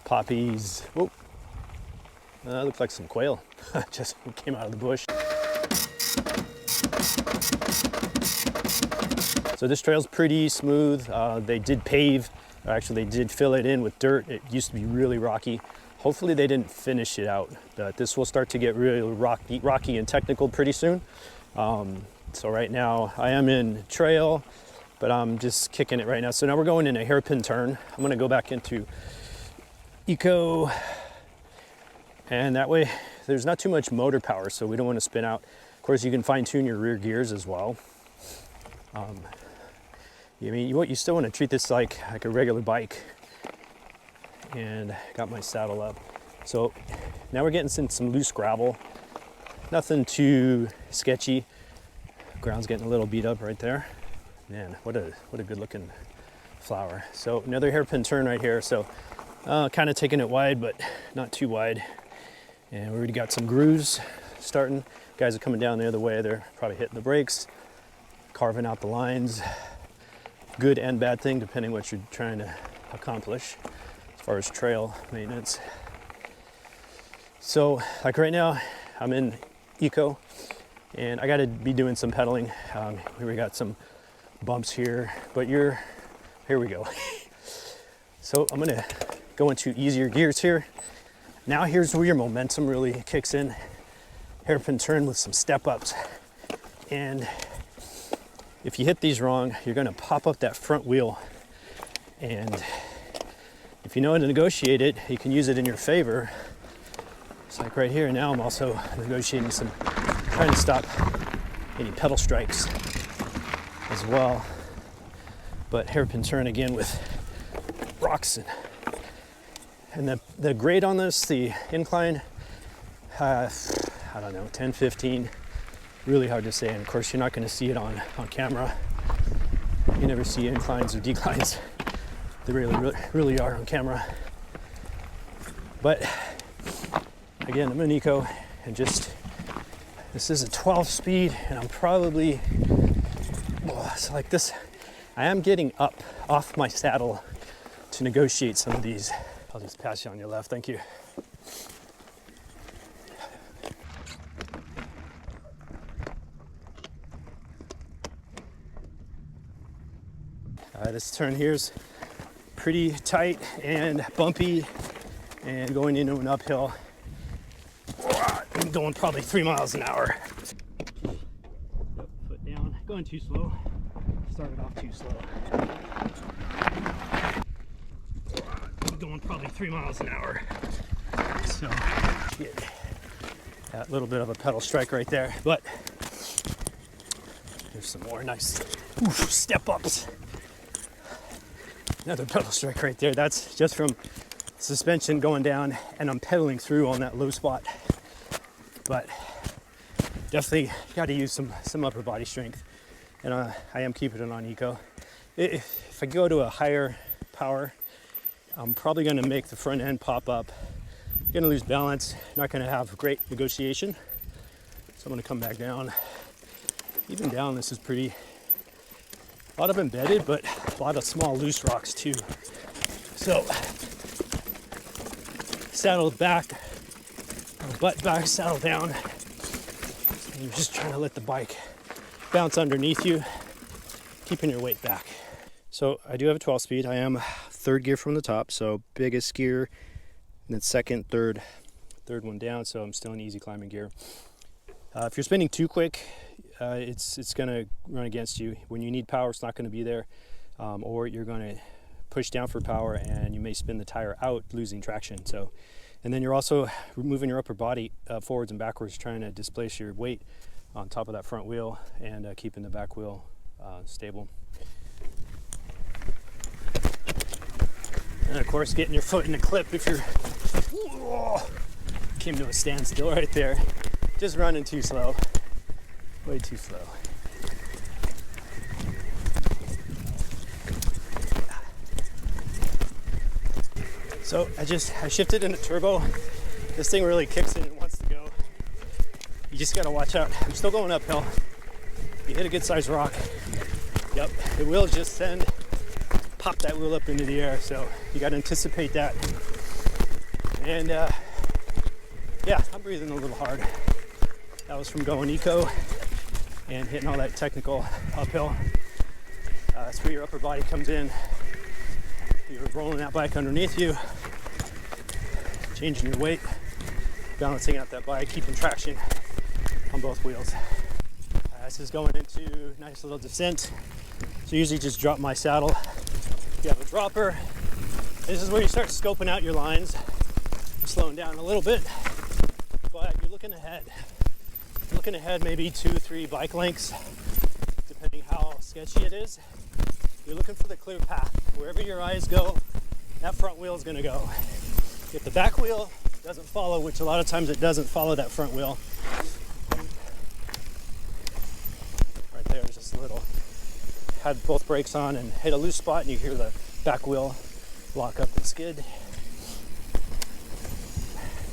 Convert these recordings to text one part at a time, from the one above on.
poppies. Whoa, looks like some quail. Just came out of the bush. So this trail's pretty smooth. They did pave, or actually they did fill it in with dirt. It used to be really rocky. Hopefully they didn't finish it out, but this will start to get really rocky and technical pretty soon. So right now I am in trail, but I'm just kicking it right now. So now we're going in a hairpin turn. I'm gonna go back into eco, and that way there's not too much motor power, so we don't want to spin out. Of course, you can fine tune your rear gears as well. I mean, you still want to treat this like a regular bike. And got my saddle up. So now we're getting some loose gravel. Nothing too sketchy. Ground's getting a little beat up right there. Man, what a good looking flower. So another hairpin turn right here. So kind of taking it wide, but not too wide. And we already got some grooves starting. Guys are coming down the other way. They're probably hitting the brakes, carving out the lines. Good and bad thing, depending what you're trying to accomplish as far as trail maintenance. So like right now, I'm in eco, and I got to be doing some pedaling. We got some bumps here, but here we go. So I'm gonna go into easier gears here. Now here's where your momentum really kicks in. Hairpin turn with some step ups, and if you hit these wrong, you're gonna pop up that front wheel. And if you know how to negotiate it, you can use it in your favor. It's like right here, now I'm also negotiating trying to stop any pedal strikes as well. But hairpin turn again with rocks. And the grade on this, the incline, I don't know, 10, 15. Really hard to say, and of course you're not going to see it on camera. You never see inclines or declines. They really are on camera. But again, I'm in eco, and this is a 12 speed, and I'm probably, it's like this. I am getting up off my saddle to negotiate some of these. I'll just pass you on your left, thank you. This turn here is pretty tight and bumpy and going into an uphill. I'm going probably 3 miles an hour. Foot down, going too slow. Started off too slow. I'm going probably 3 miles an hour. So get that little bit of a pedal strike right there, but there's some more nice step ups. Another pedal strike right there. That's just from suspension going down, and I'm pedaling through on that low spot. But definitely got to use some upper body strength, and I am keeping it on eco. If I go to a higher power, I'm probably going to make the front end pop up. Going to lose balance. Not going to have great negotiation. So I'm going to come back down. Even down, this is pretty. A lot of embedded, but a lot of small loose rocks too. So saddle back, butt back, saddle down. And you're just trying to let the bike bounce underneath you, keeping your weight back. So I do have a 12 speed. I am third gear from the top, so biggest gear, and then second, third one down. So I'm still in easy climbing gear. If you're spinning too quick, it's going to run against you. When you need power, it's not going to be there, or you're going to push down for power and you may spin the tire out, losing traction. So, and then you're also moving your upper body forwards and backwards, trying to displace your weight on top of that front wheel and keeping the back wheel stable. And of course, getting your foot in the clip if you're came to a standstill right there. Just running too slow. Way too slow. So I shifted into turbo. This thing really kicks in and wants to go. You just gotta watch out. I'm still going uphill. You hit a good sized rock. Yep, it will just pop that wheel up into the air. So you gotta anticipate that. And yeah, I'm breathing a little hard. That was from going eco and hitting all that technical uphill. That's where your upper body comes in. You're rolling that bike underneath you, changing your weight, balancing out that bike, keeping traction on both wheels. This is going into a nice little descent. So usually just drop my saddle. You have a dropper. This is where you start scoping out your lines. You're slowing down a little bit, but you're looking ahead. You're looking ahead maybe 2-3 bike lengths, depending how sketchy it is. You're looking for the clear path. Wherever your eyes go, that front wheel is going to go. If the back wheel doesn't follow, which a lot of times it doesn't follow that front wheel, right there is just a little, had both brakes on and hit a loose spot and you hear the back wheel lock up and skid.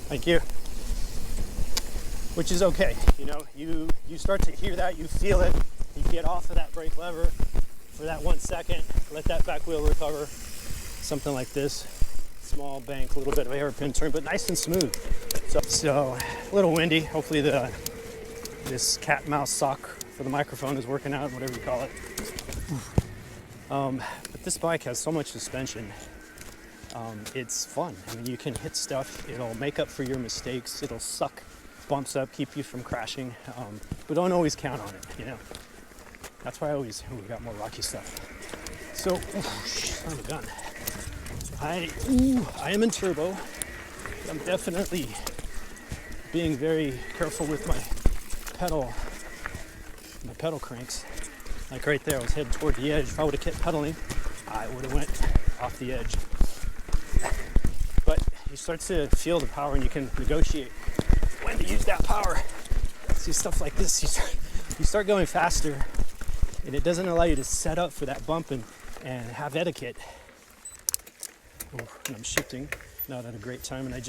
Thank you. Which is okay. You know, you start to hear that, you feel it, you get off of that brake lever for that 1 second, let that back wheel recover. Something like this. Small bank, a little bit of a hairpin turn, but nice and smooth. So a little windy. Hopefully this cat mouse sock for the microphone is working out, whatever you call it. But this bike has so much suspension. It's fun. I mean, you can hit stuff. It'll make up for your mistakes. It'll suck bumps up, keep you from crashing. But don't always count on it, you know. That's why we got more rocky stuff. So, son of a gun. I am in turbo. I'm definitely being very careful with my pedal cranks. Like right there, I was headed toward the edge. If I would have kept pedaling, I would have went off the edge. But you start to feel the power and you can negotiate when to use that power. See stuff like this, you start going faster and it doesn't allow you to set up for that bump and have etiquette. Oh, and I'm shifting, not at a great time, and that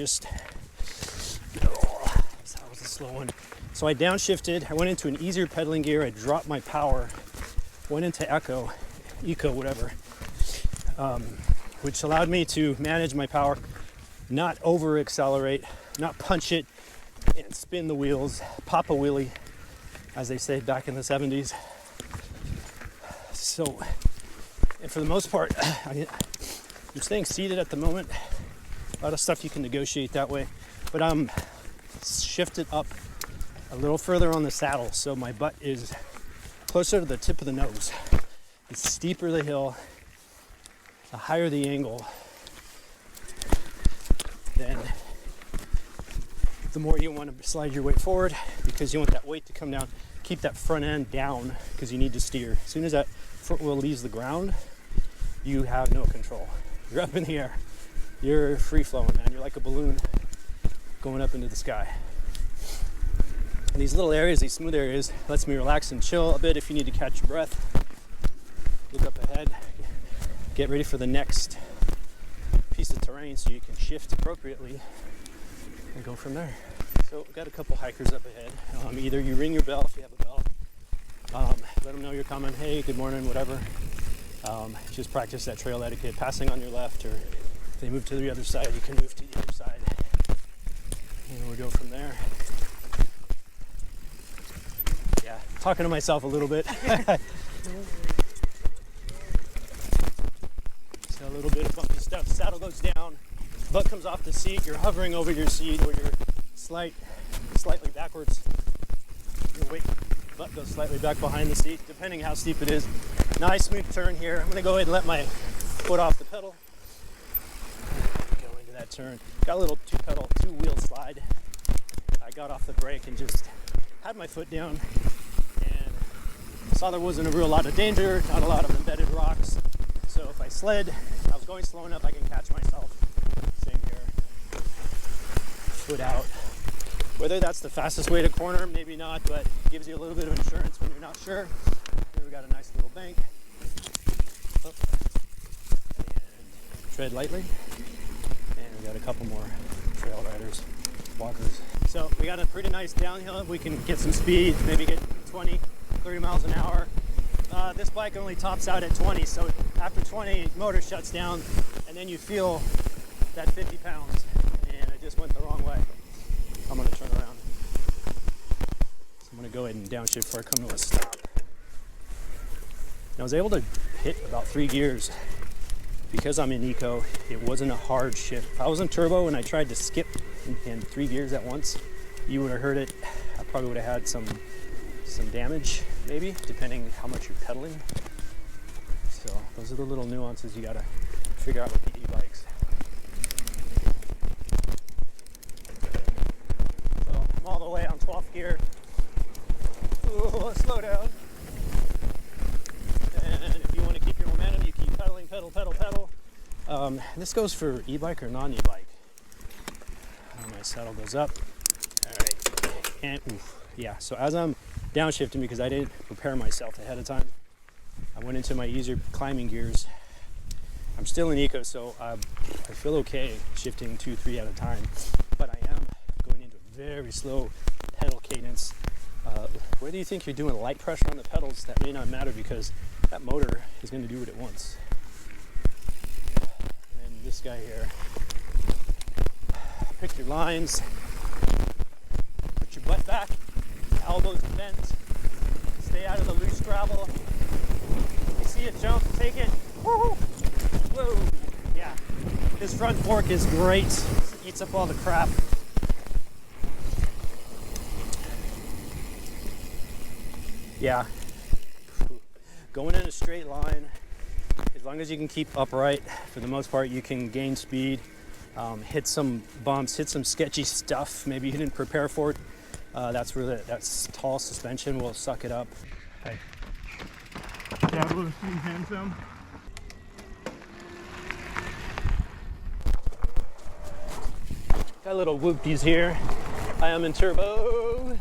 was a slow one. So I downshifted, I went into an easier pedaling gear, I dropped my power, went into eco, whatever, which allowed me to manage my power, not over accelerate, not punch it and spin the wheels, pop a wheelie, as they say back in the 70s. So, and for the most part, I'm staying seated at the moment. A lot of stuff you can negotiate that way, but I'm shifted up a little further on the saddle, so my butt is closer to the tip of the nose. The steeper the hill, the higher the angle, then the more you want to slide your weight forward because you want that weight to come down. Keep that front end down because you need to steer. As soon as that front wheel leaves the ground, you have no control. You're up in the air. You're free flowing, man. You're like a balloon going up into the sky. And these little areas, these smooth areas, lets me relax and chill a bit if you need to catch your breath. Look up ahead. Get ready for the next piece of terrain so you can shift appropriately and go from there. So we've got a couple hikers up ahead. Either you ring your bell if you have a bell. Let them know you're coming. Hey, good morning, whatever. Just practice that trail etiquette, passing on your left, or if they move to the other side, you can move to the other side. And we'll go from there. Yeah, talking to myself a little bit. So a little bit of bumpy stuff. Saddle goes down, butt comes off the seat. You're hovering over your seat, or you're slightly backwards. Your weight, butt goes slightly back behind the seat, depending how steep it is. Nice smooth turn here. I'm going to go ahead and let my foot off the pedal. Go into that turn. Got a little two-wheel slide. I got off the brake and just had my foot down and saw there wasn't a real lot of danger, not a lot of embedded rocks. So if I slid, I was going slow enough I can catch myself. Same here. Foot out. Whether that's the fastest way to corner, maybe not, but it gives you a little bit of insurance when you're not sure. Here we got a nice little bank. Up. And tread lightly. And we got a couple more trail riders, walkers. So we got a pretty nice downhill. We can get some speed, maybe get 20, 30 miles an hour. This bike only tops out at 20, so after 20, motor shuts down, and then you feel that 50 pounds. And just went the wrong way. I'm gonna turn around. So I'm gonna go ahead and downshift before I come to a stop. And I was able to hit about 3 gears. Because I'm in eco, it wasn't a hard shift. If I was in turbo and I tried to skip in 3 gears at once, you would have heard it. I probably would have had some damage, maybe, depending how much you're pedaling. So those are the little nuances you gotta figure out with the e-bikes. So I'm all the way on 12th gear. Ooh, slow down. And if you want to keep your momentum, you keep pedaling, pedal, pedal, pedal. This goes for e-bike or non-e-bike. My saddle goes up. All right, and oof, yeah. So as I'm downshifting, because I didn't prepare myself ahead of time, I went into my easier climbing gears. I'm still in eco, so I feel okay shifting 2, 3 at a time, but I am going into a very slow pedal cadence. Whether you think you're doing light pressure on the pedals, that may not matter because that motor is going to do what it wants. And this guy here, pick your lines, put your butt back, elbows bent, stay out of the loose gravel. You see it jump, take it. Woo! Whoa! Yeah, this front fork is great. It eats up all the crap. Yeah, going in a straight line, as long as you can keep upright, for the most part, you can gain speed, hit some bumps, hit some sketchy stuff. Maybe you didn't prepare for it. That's where that tall suspension will suck it up. Hey. Dabble handsome. Got little whoopties here. I am in turbo.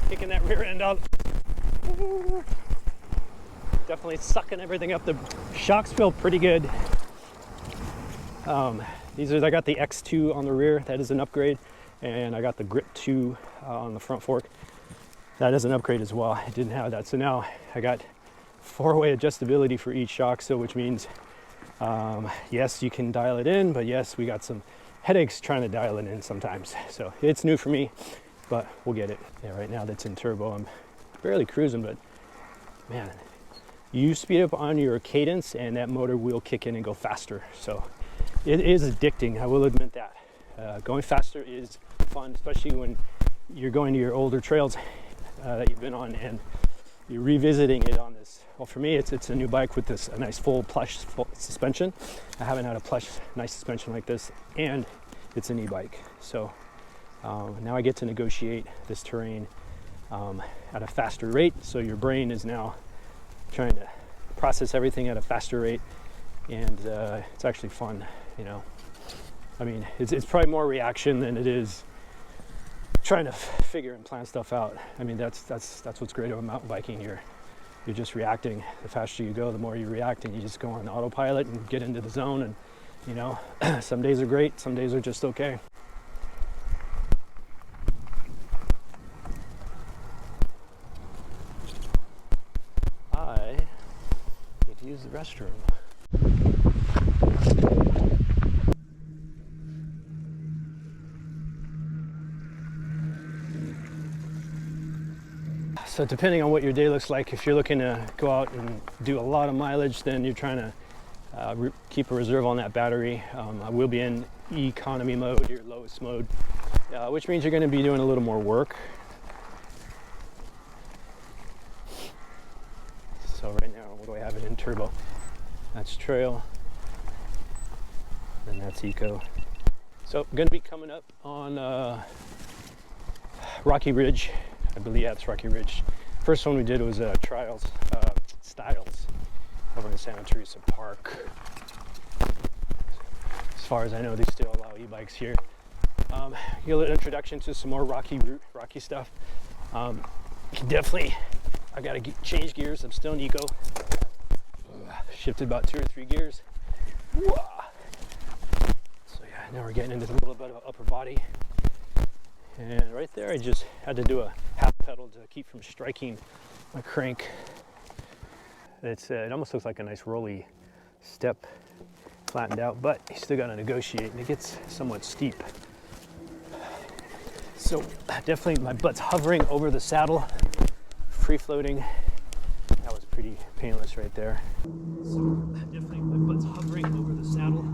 Kicking that rear end out. Definitely sucking everything up. The shocks feel pretty good. I got the X2 on the rear. That is an upgrade. And I got the Grip 2 on the front fork. That is an upgrade as well. I didn't have that. So now I got 4-way adjustability for each shock. So which means, yes, you can dial it in, but yes, we got some headaches trying to dial it in sometimes. So it's new for me, but we'll get it. Yeah, right now that's in turbo. I'm barely cruising, but man, you speed up on your cadence and that motor will kick in and go faster. So it is addicting, I will admit that. Going faster is fun, especially when you're going to your older trails that you've been on and you're revisiting it on this. Well, for me, it's a new bike with a nice full plush suspension. I haven't had a plush, nice suspension like this, and it's an e-bike. So now I get to negotiate this terrain at a faster rate. So your brain is now trying to process everything at a faster rate, and it's actually fun, you know. I mean, it's probably more reaction than it is trying to figure and plan stuff out. I mean, that's what's great about mountain biking. You're just reacting. The faster you go, the more you react, and you just go on autopilot and get into the zone. And you know, some days are great, some days are just okay. I need to use the restroom. So depending on what your day looks like, if you're looking to go out and do a lot of mileage, then you're trying to keep a reserve on that battery. I will be in economy mode, your lowest mode, which means you're going to be doing a little more work. So right now, what do I have it in turbo? That's trail, and that's eco. So I'm going to be coming up on Rocky Ridge. I believe that's Rocky Ridge. First one we did was Styles over in Santa Teresa Park. As far as I know, they still allow e-bikes here. Get an introduction to some more rocky stuff. Definitely, I gotta change gears. I'm still in eco. Shifted about 2 or 3 gears. So yeah, now we're getting into a little bit of upper body. And right there, I just had to do a half pedal to keep from striking my crank. It almost looks like a nice rolly step flattened out, but you still got to negotiate, and it gets somewhat steep. So definitely my butt's hovering over the saddle, free floating. That was pretty painless right there. So definitely my butt's hovering over the saddle,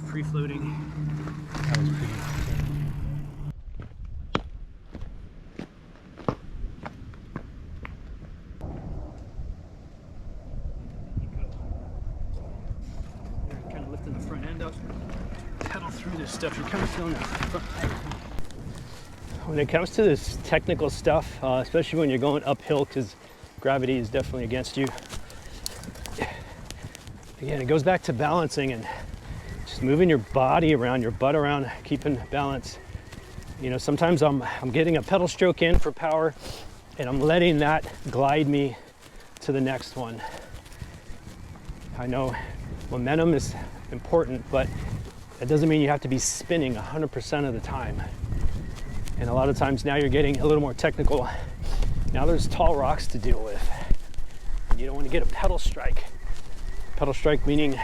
free floating. That was pretty painless. Kind of lifting the front end up, pedal through this stuff. You're kind of feeling that front. When it comes to this technical stuff, especially when you're going uphill, because gravity is definitely against you. Again, it goes back to balancing and just moving your body around, your butt around, keeping balance. You know, sometimes I'm getting a pedal stroke in for power, and I'm letting that glide me to the next one. I know momentum is important, but that doesn't mean you have to be spinning 100% of the time. And a lot of times now you're getting a little more technical. Now there's tall rocks to deal with. And you don't want to get a pedal strike. Pedal strike meaning,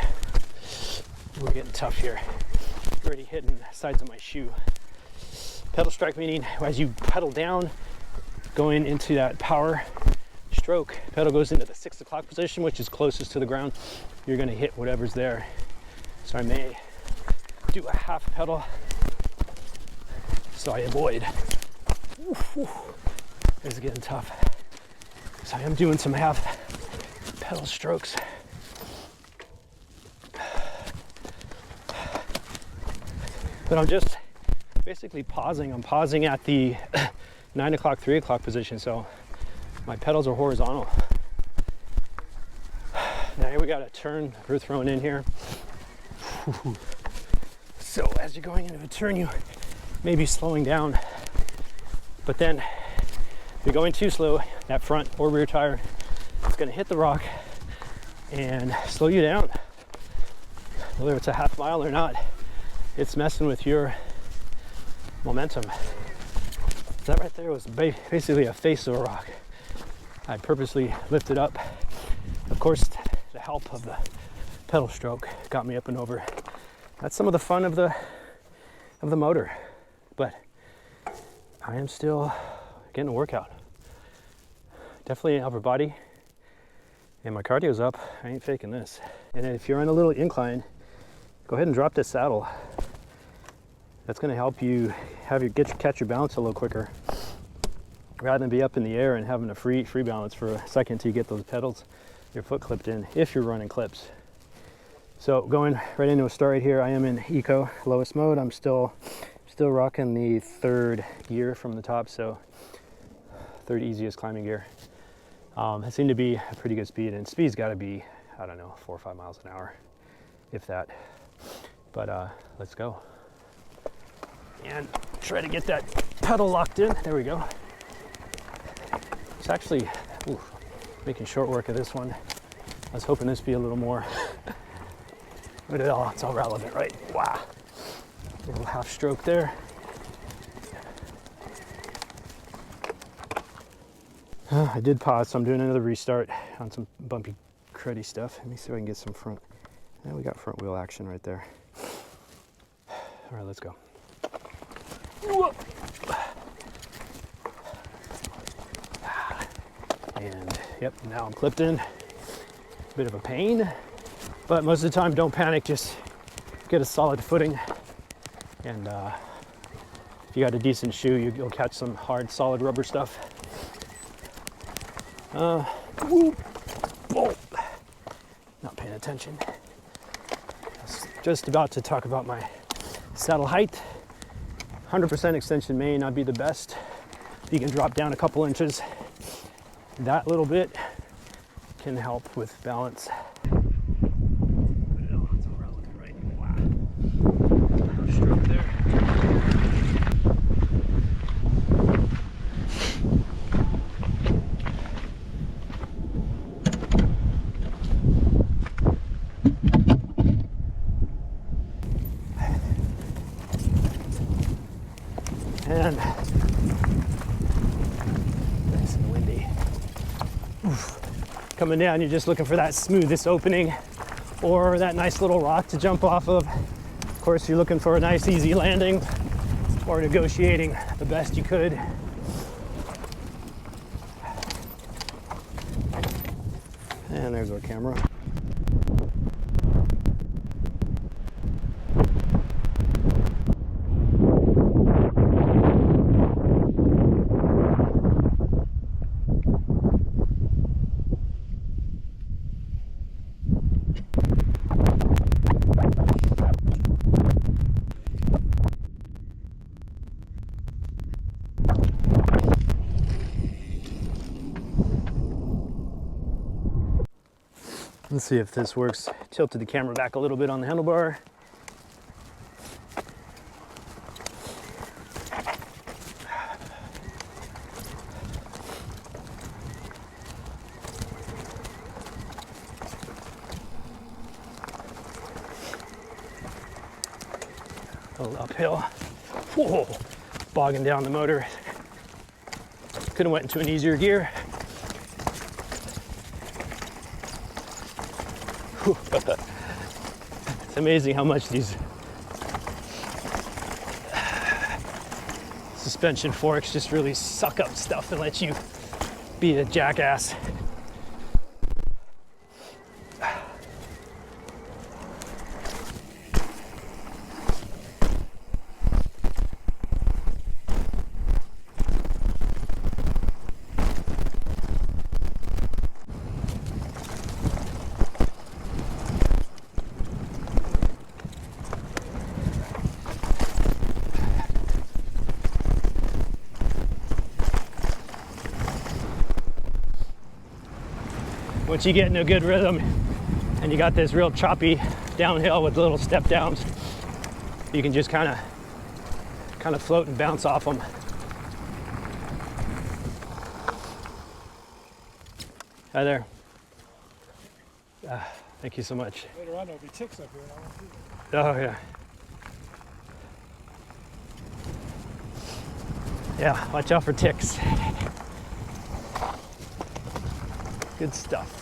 we're getting tough here. Already hitting the sides of my shoe. Pedal strike meaning as you pedal down, going into that power stroke, pedal goes into the 6 o'clock position, which is closest to the ground. You're going to hit whatever's there. So I may do a half pedal so I avoid. This is getting tough. So I am doing some half pedal strokes. But I'm just basically pausing. I'm pausing at the 9 o'clock, 3 o'clock position. So my pedals are horizontal. Now here we got a turn we're throwing in here. So as you're going into a turn, you may be slowing down. But then if you're going too slow, that front or rear tire is going to hit the rock and slow you down. Whether it's a half mile or not, it's messing with your momentum. That right there was basically a face of a rock. I purposely lifted up. Of course, the help of the pedal stroke got me up and over. That's some of the fun of the motor. But I am still getting a workout. Definitely an upper body. And my cardio's up. I ain't faking this. And if you're on a little incline, go ahead and drop this saddle. That's going to help you catch your balance a little quicker, rather than be up in the air and having a free balance for a second till you get those pedals, your foot clipped in, if you're running clips. So going right into a start right here, I am in eco, lowest mode. I'm still rocking the 3rd gear from the top, so 3rd easiest climbing gear. It seemed to be a pretty good speed, and speed's got to be, I don't know, 4 or 5 miles an hour, if that. But let's go. And try to get that pedal locked in. There we go. It's actually making short work of this one. I was hoping this would be a little more, but it's all relevant, right? Wow. A little half stroke there. I did pause, so I'm doing another restart on some bumpy, cruddy stuff. Let me see if I can get some front. Yeah, we got front wheel action right there. All right, let's go. And yep, now I'm clipped in. Bit of a pain, but most of the time, don't panic. Just get a solid footing. And if you got a decent shoe, you'll catch some hard, solid rubber stuff. Not paying attention. I was just about to talk about my saddle height. 100% extension may not be the best. You can drop down a couple inches. That little bit can help with balance. Stroke there. And nice and windy. Oof. Coming down, you're just looking for that smoothest opening, or that nice little rock to jump off of. Of course, you're looking for a nice easy landing or negotiating the best you could. And there's our camera. Let's see if this works. Tilted the camera back a little bit on the handlebar. A little uphill. Whoa, bogging down the motor. Could have went into an easier gear. It's amazing how much these suspension forks just really suck up stuff and let you be a jackass. Once you get in a good rhythm and you got this real choppy downhill with little step downs, you can just kind of float and bounce off them. Hi there. Thank you so much. Later on there'll be ticks up here and I won't see them. Oh yeah. Yeah, watch out for ticks. Good stuff.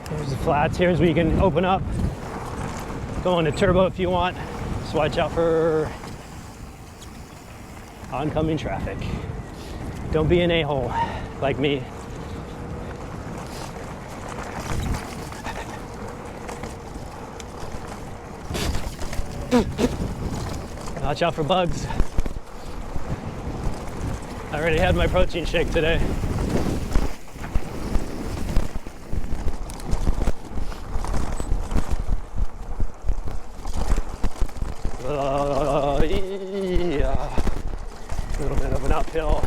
Here's the flats. Here's where you can open up. Go into turbo if you want. Just watch out for oncoming traffic. Don't be an a-hole like me. Watch out for bugs. I already had my protein shake today. Yeah. A little bit of an uphill.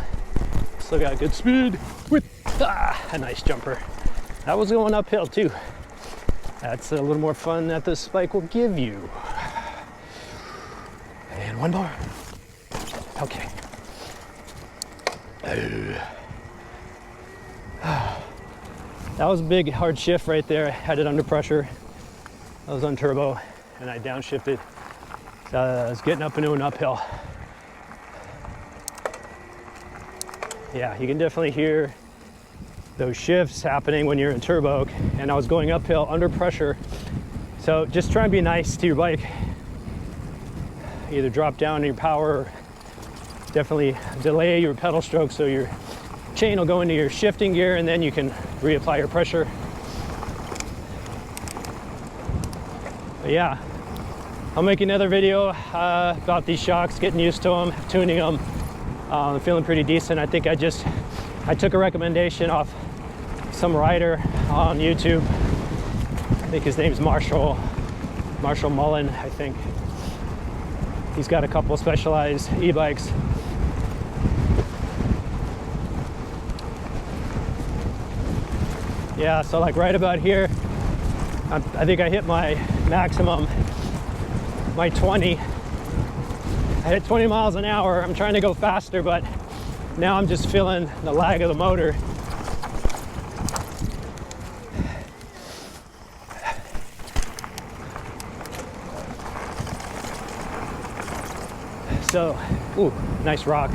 Still got good speed with a nice jumper. That was going uphill too. That's a little more fun that this bike will give you. And one more. Okay. That was a big hard shift right there. I had it under pressure. I was on turbo and I downshifted. I was getting up into an uphill. Yeah, you can definitely hear those shifts happening when you're in turbo, and I was going uphill under pressure. So just try and be nice to your bike. Either drop down your power or definitely delay your pedal stroke so your chain will go into your shifting gear and then you can reapply your pressure. But yeah, I'll make another video about these shocks, getting used to them, tuning them. I'm feeling pretty decent. I think I took a recommendation off some rider on YouTube. I think his name's Marshall Mullen, I think. He's got a couple Specialized e-bikes. Yeah, so like right about here, I think I hit my maximum, my 20. I hit 20 miles an hour. I'm trying to go faster, but now I'm just feeling the lag of the motor. So, ooh, nice rock.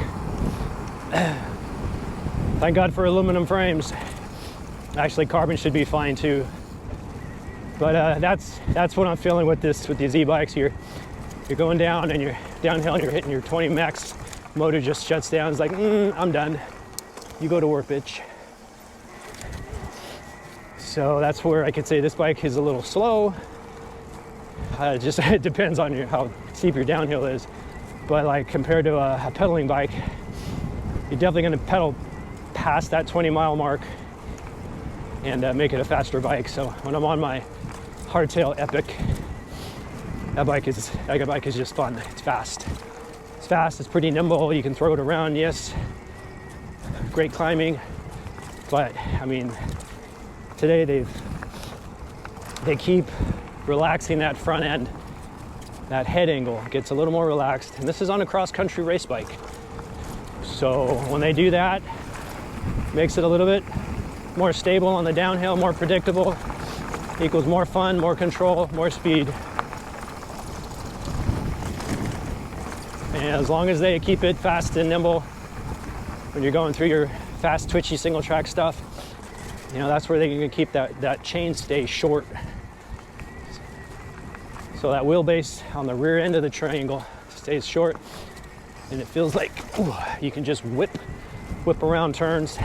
Thank God for aluminum frames. Actually, carbon should be fine too. But that's what I'm feeling with these e-bikes. You're going down and you're downhill and you're hitting your 20 max. Motor just shuts down. It's like, I'm done. You go to work, bitch. So that's where I could say this bike is a little slow. It depends on how steep your downhill is. But like compared to a pedaling bike, you're definitely going to pedal past that 20-mile mark and make it a faster bike. So when I'm on my hardtail Epic, that bike is just fun. It's fast. It's fast. It's pretty nimble. You can throw it around. Yes, great climbing. But I mean, today they keep relaxing that front end. That head angle gets a little more relaxed. And this is on a cross-country race bike. So when they do that, makes it a little bit more stable on the downhill, more predictable, equals more fun, more control, more speed. And as long as they keep it fast and nimble when you're going through your fast, twitchy, single track stuff, you know, that's where they can keep that chain stay short. So that wheelbase on the rear end of the triangle stays short, and it feels like you can just whip around turns.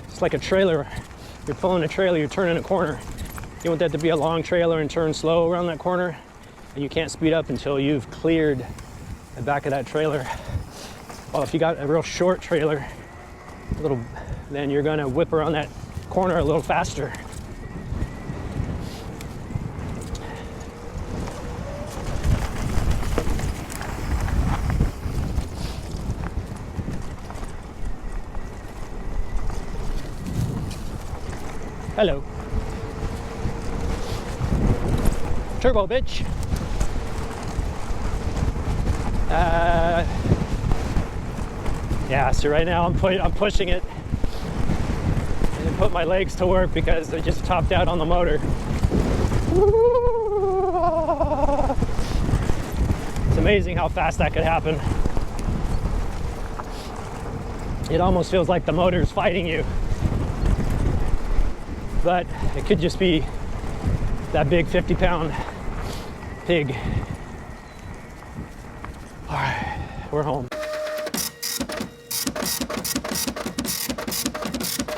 It's like a trailer. You're pulling a trailer, you're turning a corner. You want that to be a long trailer and turn slow around that corner, and you can't speed up until you've cleared the back of that trailer. Well, if you got a real short trailer, then you're gonna whip around that corner a little faster. Hello. Turbo, bitch. Yeah, so right now I'm pushing it and put my legs to work because they just topped out on the motor. It's amazing how fast that could happen. It almost feels like the motor's fighting you. But it could just be that big 50-pound pig. All right, we're home.